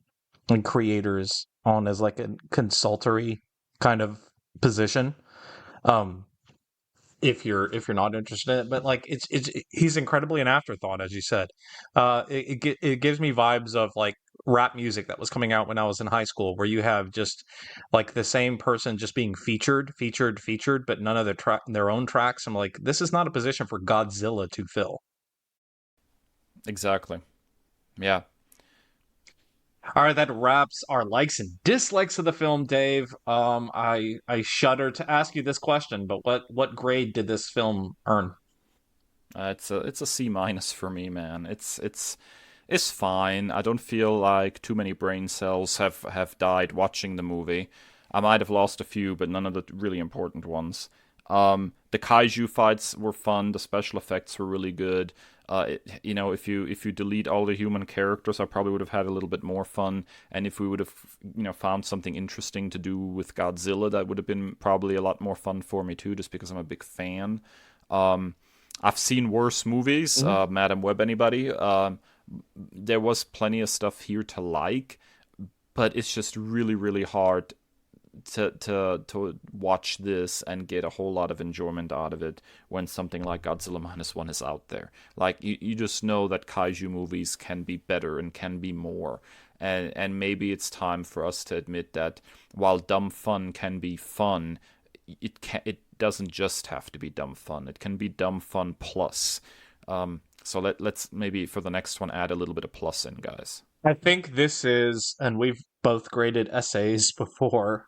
and creators on as like a consultory kind of position? Um, if you're not interested in it, but like it's he's incredibly an afterthought, as you said. It gives me vibes of like rap music that was coming out when I was in high school, where you have just like the same person just being featured, but none of their own tracks. I'm like, this is not a position for Godzilla to fill. Exactly. Yeah. All right, that wraps our likes and dislikes of the film, Dave. I shudder to ask you this question, but what grade did this film earn? It's a C minus for me, man. It's fine. I don't feel like too many brain cells have died watching the movie. I might have lost a few, but none of the really important ones. The kaiju fights were fun. The special effects were really good. If you delete all the human characters, I probably would have had a little bit more fun. And if we would have, found something interesting to do with Godzilla, that would have been probably a lot more fun for me too, just because I'm a big fan. Um, I've seen worse movies. Mhm. Madam Web, anybody? There was plenty of stuff here to like, but it's just really, really hard to watch this and get a whole lot of enjoyment out of it when something like Godzilla Minus One is out there. Like you just know that kaiju movies can be better and can be more. And maybe it's time for us to admit that while dumb fun can be fun, it doesn't just have to be dumb fun. It can be dumb fun plus. So let's maybe for the next one add a little bit of plus in, guys. I think this is, and we've both graded essays before.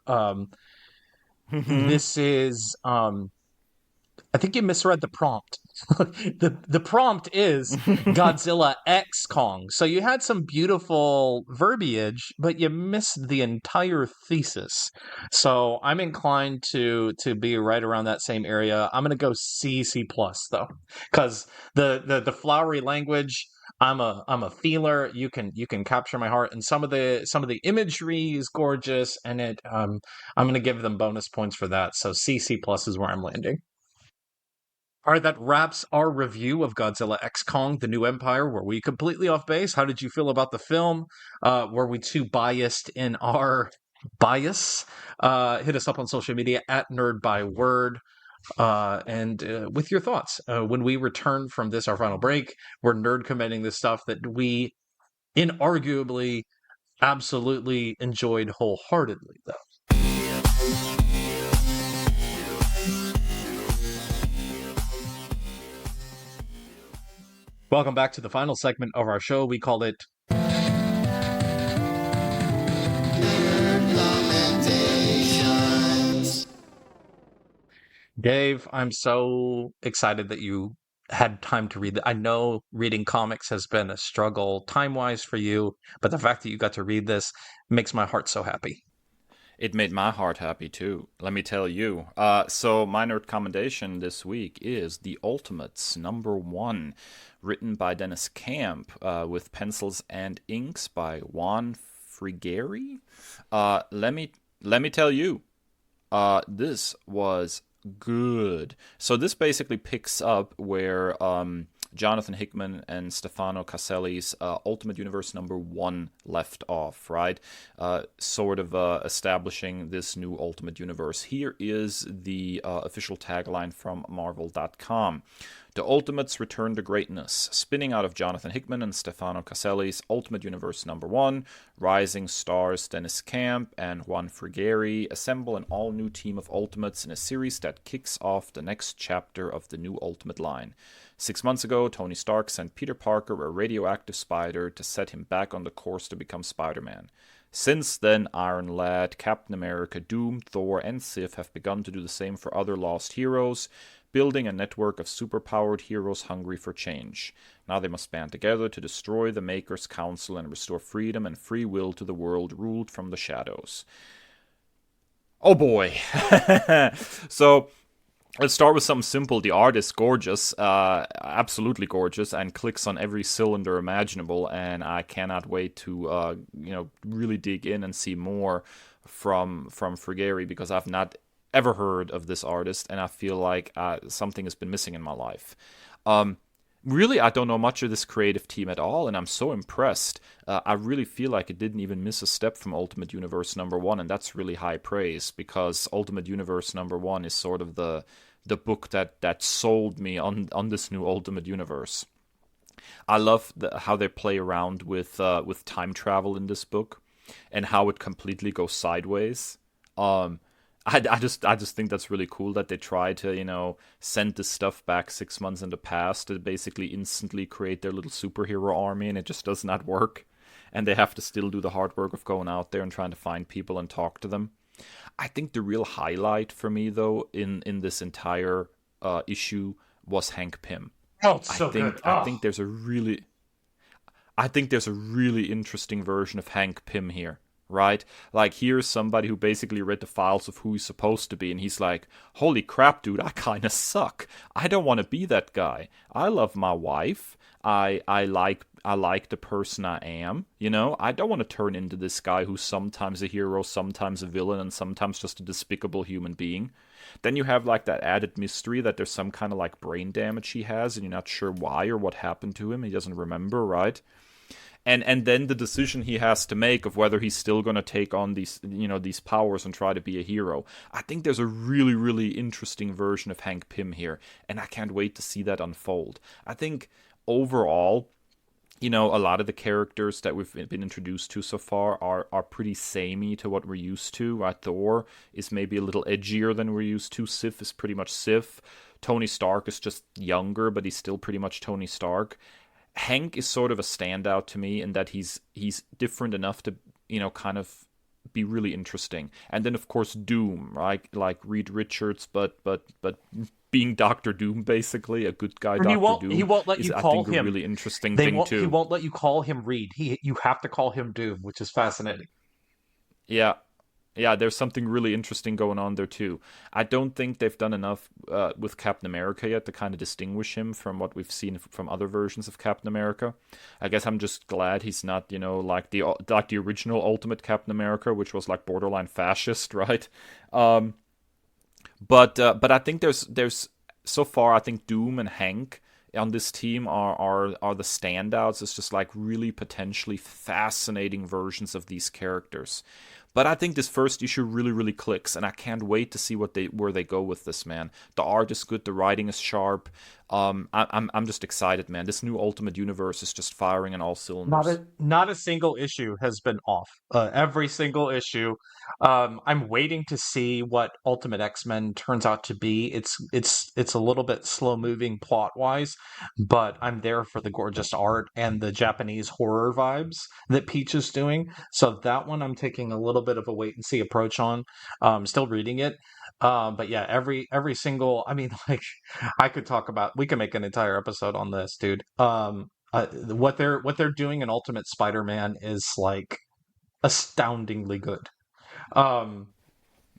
This is I think you misread the prompt. The prompt is Godzilla X Kong. So you had some beautiful verbiage, but you missed the entire thesis. So I'm inclined to be right around that same area. I'm gonna go C plus though, because the flowery language. I'm a feeler. You can capture my heart, and some of the imagery is gorgeous, and I'm gonna give them bonus points for that. So C plus is where I'm landing. All right, that wraps our review of Godzilla X Kong, The New Empire. Were we completely off base? How did you feel about the film? Were we too biased in our bias? Hit us up on social media at Nerd Byword. And with your thoughts. When we return from this, our final break, we're nerd commending the stuff that we inarguably, absolutely enjoyed wholeheartedly, though. Welcome back to the final segment of our show. We called it Dave. I'm so excited that you had time to read it. I know reading comics has been a struggle time-wise for you, but the fact that you got to read this makes my heart so happy. It made my heart happy too, let me tell you. So my nerd commendation this week is The Ultimates #1, written by Dennis Camp, with pencils and inks by Juan Frigeri. Let me tell you, this was good. So this basically picks up where Jonathan Hickman and Stefano Caselli's Ultimate Universe #1 left off, right? Sort of establishing this new Ultimate Universe. Here is the official tagline from Marvel.com. The Ultimates return to greatness. Spinning out of Jonathan Hickman and Stefano Caselli's Ultimate Universe #1, rising stars Dennis Camp and Juan Frigeri assemble an all-new team of Ultimates in a series that kicks off the next chapter of the new Ultimate line. 6 months ago, Tony Stark sent Peter Parker a radioactive spider to set him back on the course to become Spider-Man. Since then, Iron Lad, Captain America, Doom, Thor, and Sif have begun to do the same for other lost heroes, building a network of superpowered heroes hungry for change. Now they must band together to destroy the Maker's Council and restore freedom and free will to the world ruled from the shadows. Oh boy. So, let's start with something simple. The art is gorgeous, absolutely gorgeous, and clicks on every cylinder imaginable, and I cannot wait to really dig in and see more from Frigeri, because I've not ever heard of this artist, and I feel like something has been missing in my life. Really, I don't know much of this creative team at all, and I'm so impressed. I really feel like it didn't even miss a step from Ultimate Universe #1, and that's really high praise, because Ultimate Universe #1 is sort of the book that sold me on this new Ultimate Universe. I love how they play around with time travel in this book, and how it completely goes sideways. I just think that's really cool that they try to, send this stuff back 6 months in the past to basically instantly create their little superhero army, and it just does not work. And they have to still do the hard work of going out there and trying to find people and talk to them. I think the real highlight for me, though, in this entire issue was Hank Pym. Oh, it's so good. I think there's a really interesting version of Hank Pym here. Right? Like, here's somebody who basically read the files of who he's supposed to be, and he's like, holy crap, dude, I kinda suck. I don't want to be that guy. I love my wife. I like the person I am, I don't want to turn into this guy who's sometimes a hero, sometimes a villain, and sometimes just a despicable human being. Then you have, like, that added mystery that there's some kind of, like, brain damage he has, and you're not sure why or what happened to him. He doesn't remember, right? And then the decision he has to make of whether he's still going to take on these powers and try to be a hero. I think there's a really, really interesting version of Hank Pym here, and I can't wait to see that unfold. I think overall, a lot of the characters that we've been introduced to so far are pretty samey to what we're used to. Right? Thor is maybe a little edgier than we're used to. Sif is pretty much Sif. Tony Stark is just younger, but he's still pretty much Tony Stark. Hank is sort of a standout to me in that he's different enough to, kind of be really interesting. And then of course Doom, right? Like Reed Richards, but being Doctor Doom, basically a good guy He Doctor won't. He Doom, won't let is you I call think a him. really interesting They thing won't. He too. won't let you call him Reed. You have to call him Doom, which is fascinating. Yeah. Yeah, there's something really interesting going on there too. I don't think they've done enough with Captain America yet to kind of distinguish him from what we've seen from other versions of Captain America. I guess I'm just glad he's not, like the original Ultimate Captain America, which was like borderline fascist, right? Um, but I think there's so far I think Doom and Hank on this team are the standouts. It's just like really potentially fascinating versions of these characters. But I think this first issue really clicks, and I can't wait to see where they go with this, man. The art is good, the writing is sharp. I'm just excited, man. This new Ultimate Universe is just firing on all cylinders. Not a single issue has been off. Every single issue. I'm waiting to see what Ultimate X-Men turns out to be. It's a little bit slow moving plot wise, but I'm there for the gorgeous art and the Japanese horror vibes that Peach is doing. So that one I'm taking a little bit of a wait and see approach on. Still reading it. But yeah, every single. I mean, like I could talk about. We can make an entire episode on this, dude. What they're doing in Ultimate Spider-Man is like astoundingly good. Um,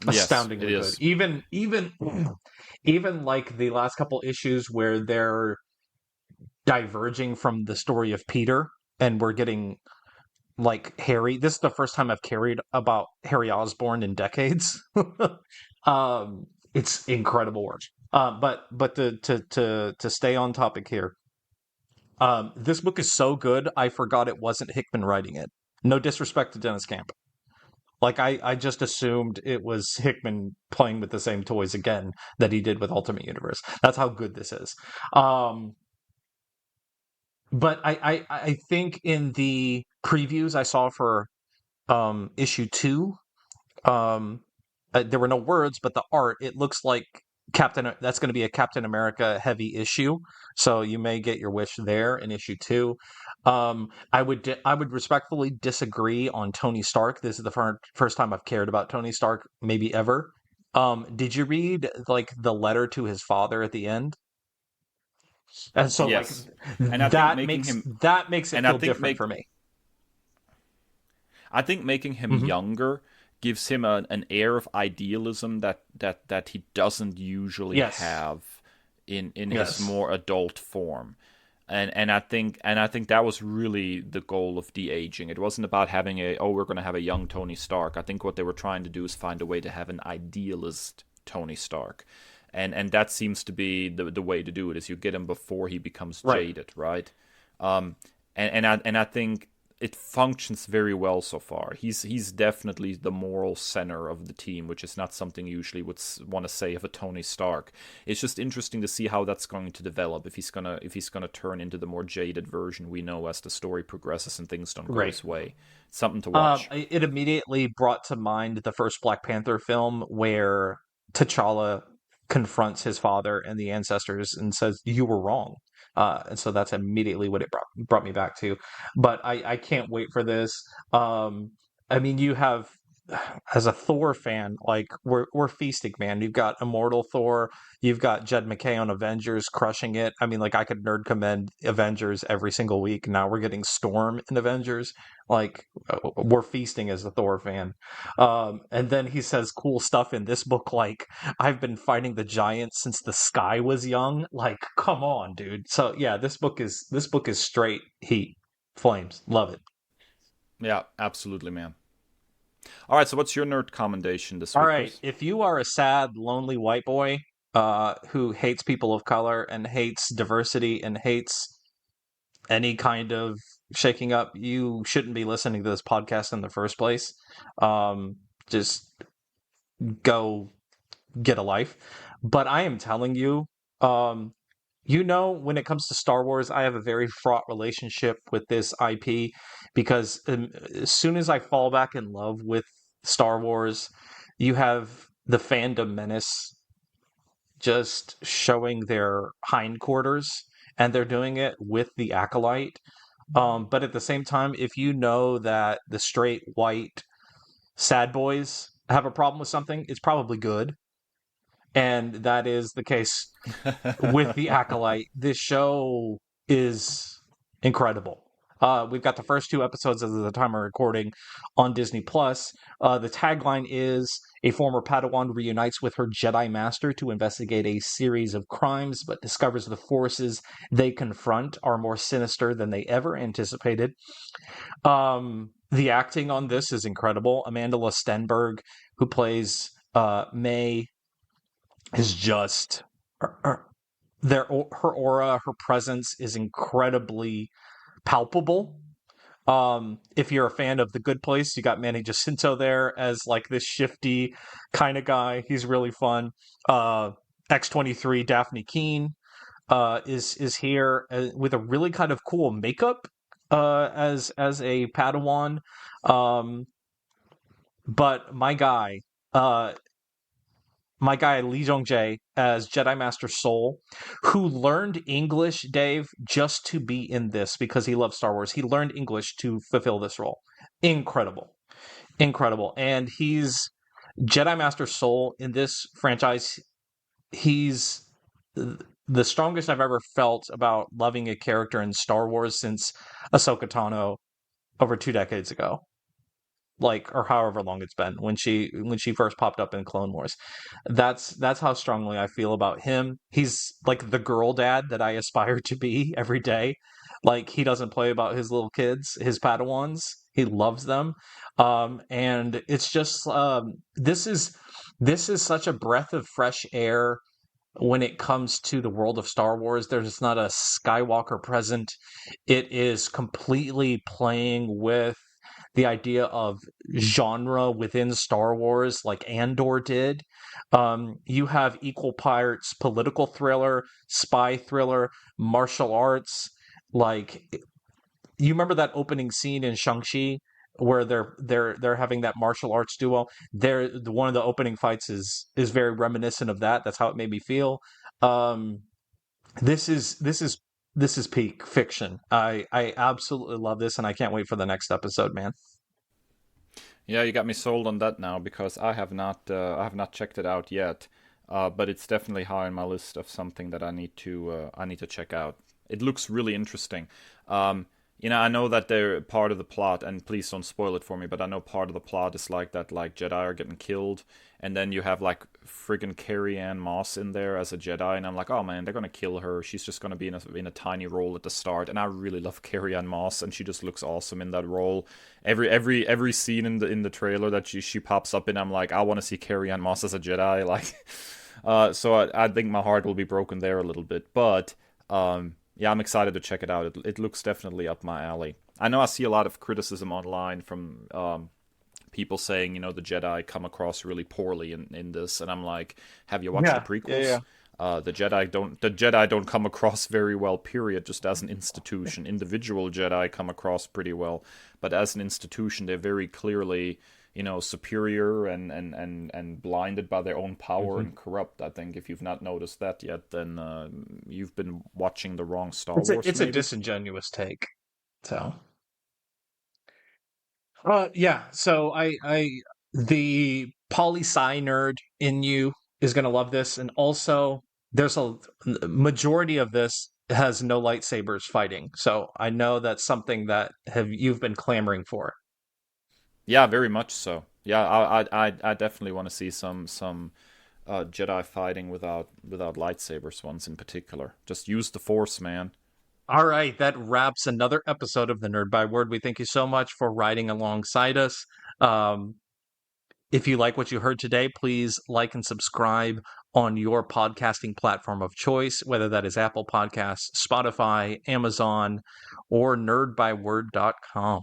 Yes, it astoundingly good. is. Even like the last couple issues where they're diverging from the story of Peter, and we're getting like Harry. This is the first time I've carried about Harry Osborn in decades. It's incredible work. But to stay on topic here. This book is so good, I forgot it wasn't Hickman writing it. No disrespect to Dennis Camp. Like, I just assumed it was Hickman playing with the same toys again that he did with Ultimate Universe. That's how good this is. Um, but I think in the previews I saw for issue two, um, there were no words, but the art, it looks like that's going to be a Captain America heavy issue. So you may get your wish there in issue two. I would respectfully disagree on Tony Stark. This is the first time I've cared about Tony Stark, maybe ever. Did you read like the letter to his father at the end? And so like Yes, and I think that makes it and I feel think different make for me. I think making him Hmm. younger gives him an air of idealism that he doesn't usually Yes. have in his Yes. more adult form. And I think that was really the goal of de-aging. It wasn't about having we're going to have a young Tony Stark. I think what they were trying to do is find a way to have an idealist Tony Stark. And that seems to be the way to do it, is you get him before he becomes Right. jaded, right? Um, and I think it functions very well so far. He's definitely the moral center of the team, which is not something you usually would want to say of a Tony Stark. It's just interesting to see how that's going to develop. If he's gonna turn into the more jaded version we know as the story progresses and things don't go Right. his way. It's something to watch. It immediately brought to mind the first Black Panther film where T'Challa confronts his father and the ancestors and says, "You were wrong." And so that's immediately what it brought me back to. But I can't wait for this. I mean, you have as a Thor fan, like we're feasting, man. You've got Immortal Thor, you've got Jed McKay on Avengers crushing it. I mean, like I could nerd commend Avengers every single week. Now we're getting Storm in Avengers. Like we're feasting as a Thor fan. And then he says cool stuff in this book, like I've been fighting the giants since the sky was young. Like, come on, dude. So yeah, this book is straight heat, flames. Love it. Yeah, absolutely, man. All right, so what's your nerd commendation this All week, right, Chris? if you are a sad, lonely white boy who hates people of color and hates diversity and hates any kind of shaking up, you shouldn't be listening to this podcast in the first place. Just go get a life. But I am telling you, um, when it comes to Star Wars, I have a very fraught relationship with this IP because as soon as I fall back in love with Star Wars, you have the fandom menace just showing their hindquarters, and they're doing it with the acolyte. But at the same time, if you know that the straight white sad boys have a problem with something, it's probably good. And that is the case with The Acolyte. This show is incredible. We've got the first two episodes as of the time of recording on Disney Plus. The tagline is a former Padawan reunites with her Jedi Master to investigate a series of crimes, but discovers the forces they confront are more sinister than they ever anticipated. The acting on this is incredible. Amanda Stenberg, who plays May, is just her aura, her presence is incredibly palpable. If you're a fan of The Good Place, you got Manny Jacinto there as like this shifty kind of guy. He's really fun. X-23 Daphne Keene is here with a really kind of cool makeup as a Padawan. But my guy Lee Jong-jae as Jedi Master Soul, who learned English, Dave, just to be in this because he loves Star Wars. He learned English to fulfill this role. Incredible. Incredible. And he's Jedi Master Soul in this franchise. He's the strongest I've ever felt about loving a character in Star Wars since Ahsoka Tano over 2 decades ago. Like, or however long it's been when she first popped up in Clone Wars. That's how strongly I feel about him. He's like the girl dad that I aspire to be every day. Like, he doesn't play about his little kids, his Padawans. He loves them. And it's just this is such a breath of fresh air when it comes to the world of Star Wars. There's not a Skywalker present. It is completely playing with the idea of genre within Star Wars, like Andor did. You have equal parts political thriller, spy thriller, martial arts. Like, you remember that opening scene in Shang-Chi where they're having that martial arts duo. One of the opening fights is very reminiscent of that. That's how it made me feel. Um, this is peak fiction. I absolutely love this, and I can't wait for the next episode, man. Yeah, you got me sold on that now because I have not checked it out yet. But it's definitely high on my list of something that I need to check out. It looks really interesting. I know that they're part of the plot, and please don't spoil it for me, but I know part of the plot is like that, like Jedi are getting killed, and then you have like friggin' Carrie-Anne Moss in there as a Jedi, and I'm like, oh man, they're gonna kill her. She's just gonna be in a tiny role at the start, and I really love Carrie-Anne Moss, and she just looks awesome in that role. Every scene in the trailer that she pops up in, I'm like, I want to see Carrie-Anne Moss as a Jedi, like. So I think my heart will be broken there a little bit, but yeah, I'm excited to check it out. It looks definitely up my alley. I know I see a lot of criticism online from people saying, the Jedi come across really poorly in this, and I'm like, have you watched the prequels? Yeah. The Jedi don't come across very well, period, just as an institution. Individual Jedi come across pretty well, but as an institution, they're very clearly, superior and blinded by their own power and corrupt. I think if you've not noticed that yet, then you've been watching the wrong Star Wars. It's maybe? a disingenuous take. So, yeah. So the poli sci nerd in you is gonna love this, and also there's a majority of this has no lightsabers fighting. So I know that's something that you've been clamoring for. Yeah, very much so. Yeah, I definitely want to see some Jedi fighting without lightsabers ones in particular. Just use the Force, man. All right, that wraps another episode of the Nerd Byword. We thank you so much for riding alongside us. Um, if you like what you heard today, please like and subscribe on your podcasting platform of choice, whether that is Apple Podcasts, Spotify, Amazon, or nerdbyword.com.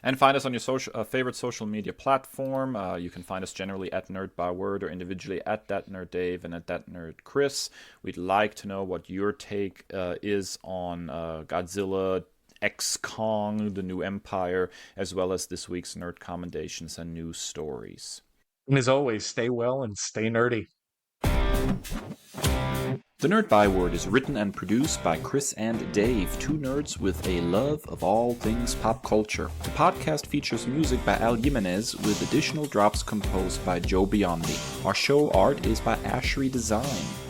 And find us on your favorite social media platform. You can find us generally at Nerd Byword or individually at That Nerd Dave and at That Nerd Kris. We'd like to know what your take is on Godzilla X Kong, the new empire, as well as this week's nerd commendations and news stories. And as always, stay well and stay nerdy. The Nerd Byword is written and produced by Kris and Dave, two nerds with a love of all things pop culture. The podcast features music by Al Jimenez with additional drops composed by Joe Biondi. Our show art is by Ashery Design.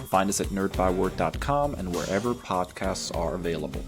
Find us at nerdbyword.com and wherever podcasts are available.